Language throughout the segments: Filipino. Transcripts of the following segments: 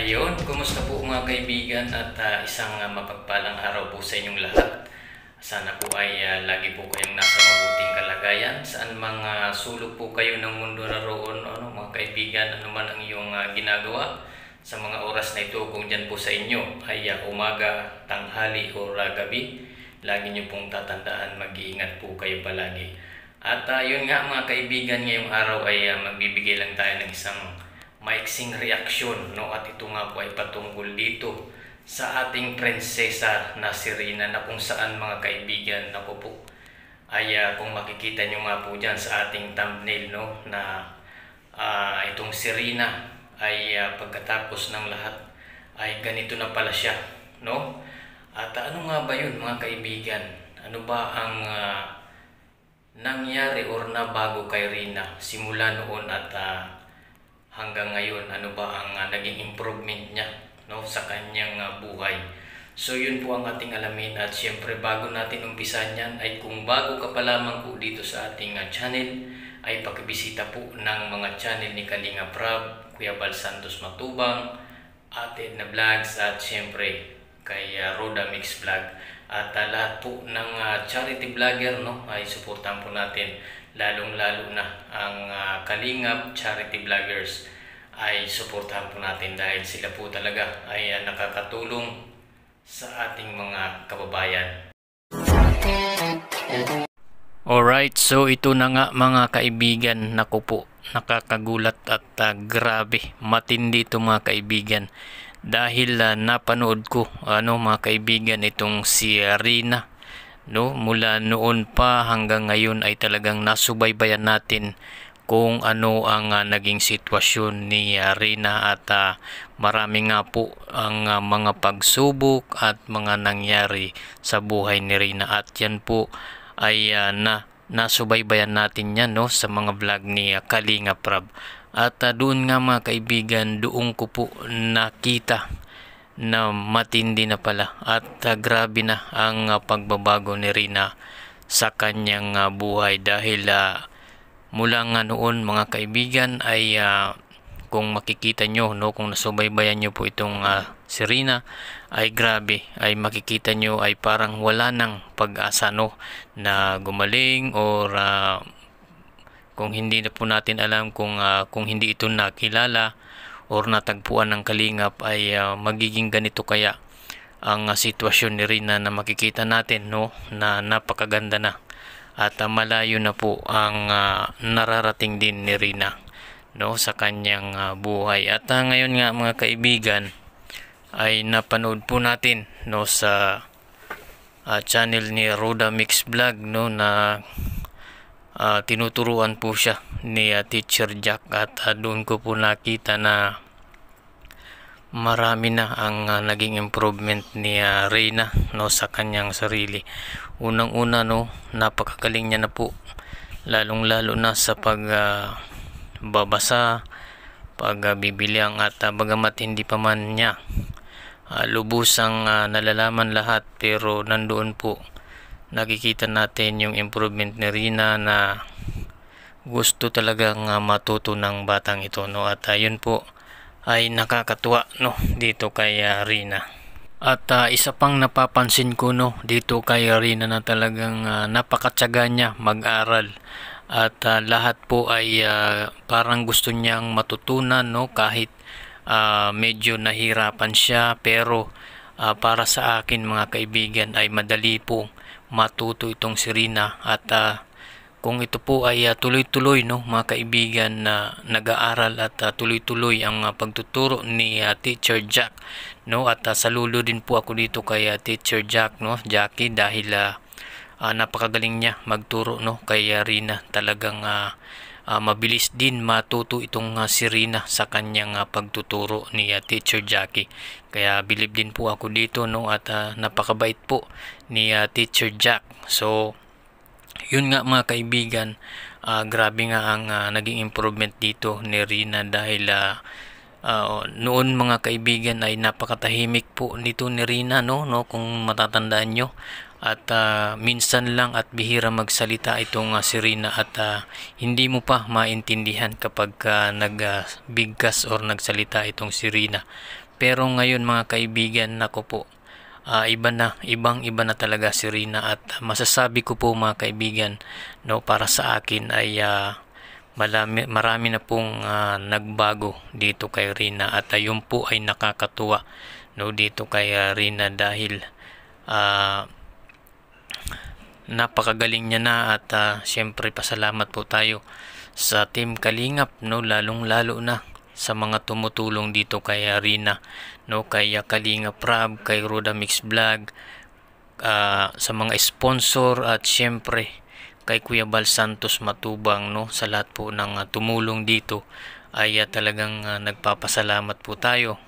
Ayun, kumusta po mga kaibigan at isang mapagpalang araw po sa inyong lahat. Sana po ay lagi po kayong nasa mabuting kalagayan. Saan mga sulok po kayo ng mundo naroon, mga kaibigan, ano man ang iyong ginagawa sa mga oras na ito, kung dyan po sa inyo ay umaga, tanghali o gabi, lagi niyo pong tatandaan, mag-iingat po kayo palagi. At yun nga mga kaibigan, ngayong araw ay magbibigay lang tayo ng isang maiksing reaksyon, no? At ito nga po ay patungkol dito sa ating prinsesa na si Rina, na kung saan mga kaibigan, na po ay kung makikita nyo nga po dyan sa ating thumbnail, no, na itong si Rina ay pagkatapos ng lahat ay ganito na pala siya, no? At ano nga ba yun mga kaibigan? Ano ba ang nangyari or nabago kay Rina simula noon at hanggang ngayon? Ano ba ang naging improvement niya, no, sa kanyang buhay? So yun po ang ating alamin. At syempre, bago natin umpisan yan, ay kung bago ka pa lamang po dito sa ating channel, ay pakibisita po ng mga channel ni Kalinga Prab, Kuya Bal Santos Matubang, Ate Edna Vlogs, at syempre kay Roda Mix Vlog. At lahat po ng charity vlogger, no, ay suportahan po natin, lalong-lalo na ang Kalingap charity vloggers ay suportahan po natin dahil sila po talaga ay nakakatulong sa ating mga kababayan. Alright, so ito na nga mga kaibigan, naku po, nakakagulat at grabe, matindi ito mga kaibigan. Dahil napanood ko, mga kaibigan, itong si Rina, no, mula noon pa hanggang ngayon ay talagang nasubaybayan natin kung ano ang naging sitwasyon ni Rina. At marami nga po ang mga pagsubok at mga nangyari sa buhay ni Rina, at yan po ay nasubaybayan natin yan, no, sa mga vlog ni Kalinga Prab. At doon nga mga kaibigan, doon ko po nakita na matindi na pala at grabe na ang pagbabago ni Rina sa kanyang buhay. Dahil mula nga noon mga kaibigan ay kung makikita nyo, no, kung nasubaybayan nyo po itong si Rina, ay grabe, ay makikita nyo ay parang wala nang pag-asa, no, na gumaling, or kung hindi na po natin alam kung hindi ito nakilala or natagpuan ng Kalingap, ay magiging ganito kaya ang sitwasyon ni Rina na makikita natin, no, na napakaganda na at malayo na po ang nararating din ni Rina, no, sa kanyang buhay. At ngayon nga mga kaibigan ay napanood po natin, no, sa channel ni Roda Mix Vlog, no, na tinuturuan po siya ni Teacher Jack. At doon ko po nakita na marami na ang naging improvement ni Rina, no, sa kanyang sarili. Unang-una, no, napakagaling niya na po, lalong-lalo na sa pagbabasa, pagbibilang, at bagamat hindi pa man niya lubusang nalalaman lahat, pero nandoon po nakikita natin yung improvement ni Rina na gusto talagang matuto ng batang ito, no. At yun po ay nakakatuwa, no, dito kay Rina. At isa pang napapansin ko, no, dito kay Rina, na talagang napakatyaga niya mag-aral. At lahat po ay parang gusto niyang matutunan, no, kahit medyo nahirapan siya. Pero para sa akin mga kaibigan ay madali po matuto itong si Rina. At kung ito po ay tuloy-tuloy, no, mga kaibigan, na nag-aaral at tuloy-tuloy ang pagtuturo ni Teacher Jack, no. At saludo din po ako dito kay Teacher Jack, no, Jackie, dahil napakagaling niya magturo, no, kay Rina. Talagang mabilis din matuto itong si Rina sa kanyang pagtuturo ni Teacher Jackie. Kaya bilib din po ako dito, no, at napakabait po ni Teacher Jack. So yun nga mga kaibigan, grabe nga ang naging improvement dito ni Rina. Dahil noon mga kaibigan ay napakatahimik po nito ni Rina, no, kung matatandaan nyo. At minsan lang at bihira magsalita itong si Rina. At hindi mo pa maintindihan kapag nagbigkas or nagsalita itong si Rina. Pero ngayon mga kaibigan, nako po, ibang-iba na talaga si Rina, at masasabi ko po mga kaibigan, no, para sa akin ay marami na pong nagbago dito kay Rina, at yun po ay nakakatuwa, no, dito kay Rina, dahil napakagaling niya na, at syempre pasalamat po tayo sa Team Kalingap, no, lalong-lalo na sa mga tumutulong dito kay Rina, no, kay Kalingap Rab, kay Roda Mix Vlog, sa mga sponsor, at syempre kay Kuya Bal Santos Matubang, no, sa lahat po ng tumulong dito ay talagang nagpapasalamat po tayo,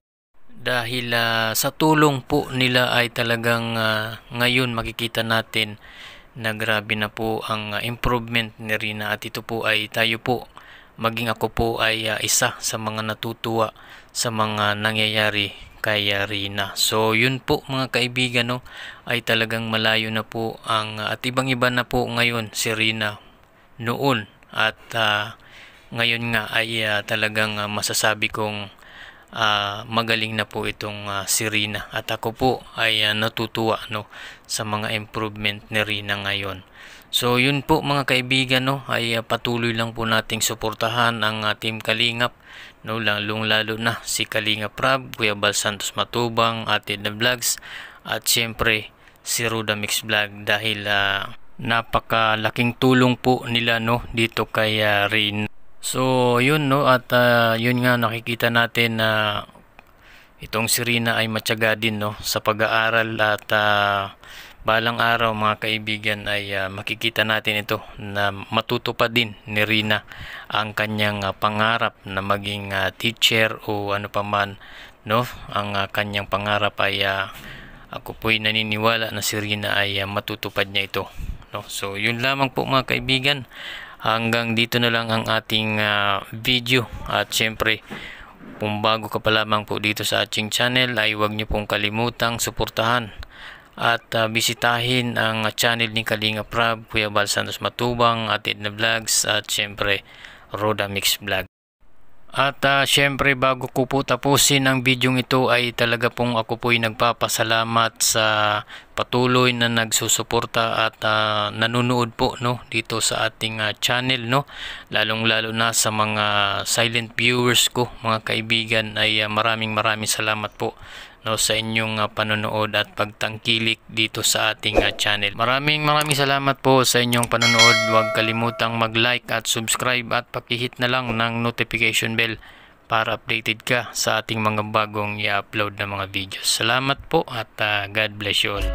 dahil sa tulong po nila ay talagang ngayon makikita natin na grabe na po ang improvement ni Rina, at ito po ay tayo po, maging ako po ay isa sa mga natutuwa sa mga nangyayari kay Rina. So yun po mga kaibigan, no, ay talagang malayo na po at ibang-iba na po ngayon si Rina noon, at ngayon nga ay talagang masasabi kong magaling na po itong si Rina, at ako po ay natutuwa, no, sa mga improvement ni Rina ngayon. So yun po mga kaibigan, no, ay patuloy lang po nating suportahan ang Team Kalingap, no, lalong-lalo na si Kalingap Rab, Kuya Bal Santos Matubang, Ate na Vlogs, at syempre si Roda Mix Vlog, dahil napakalaking tulong po nila, no, dito kay Rina. So yun, no, at yun nga, nakikita natin na itong si Rina ay matyaga din, no, sa pag-aaral, at balang araw mga kaibigan ay makikita natin ito na matutupad din ni Rina ang kanyang pangarap na maging teacher o ano pa man, no, ang kanyang pangarap ay ako po'y naniniwala na si Rina ay matutupad niya ito, no. So yun lamang po mga kaibigan, hanggang dito na lang ang ating video, at syempre kung bago ka pa lamang po dito sa ating channel ay huwag niyo pong kalimutang suportahan at bisitahin ang channel ni Kalingap Rab, Kuya Bal Santos Matubang, Ate na Vlogs, at syempre Roda Mix Vlog. At syempre bago ko po tapusin ang video ito ay talaga pong ako po'y nagpapasalamat sa patuloy na nagsusuporta at nanonood po, no, dito sa ating channel, no, lalong-lalo na sa mga silent viewers ko mga kaibigan, ay maraming salamat po, no, sa inyong panonood at pagtangkilik dito sa ating channel. Maraming salamat po sa inyong panonood. Huwag kalimutang mag-like at subscribe, at pakihit na lang ng notification bell para updated ka sa ating mga bagong i-upload na mga videos. Salamat po, at God bless you all.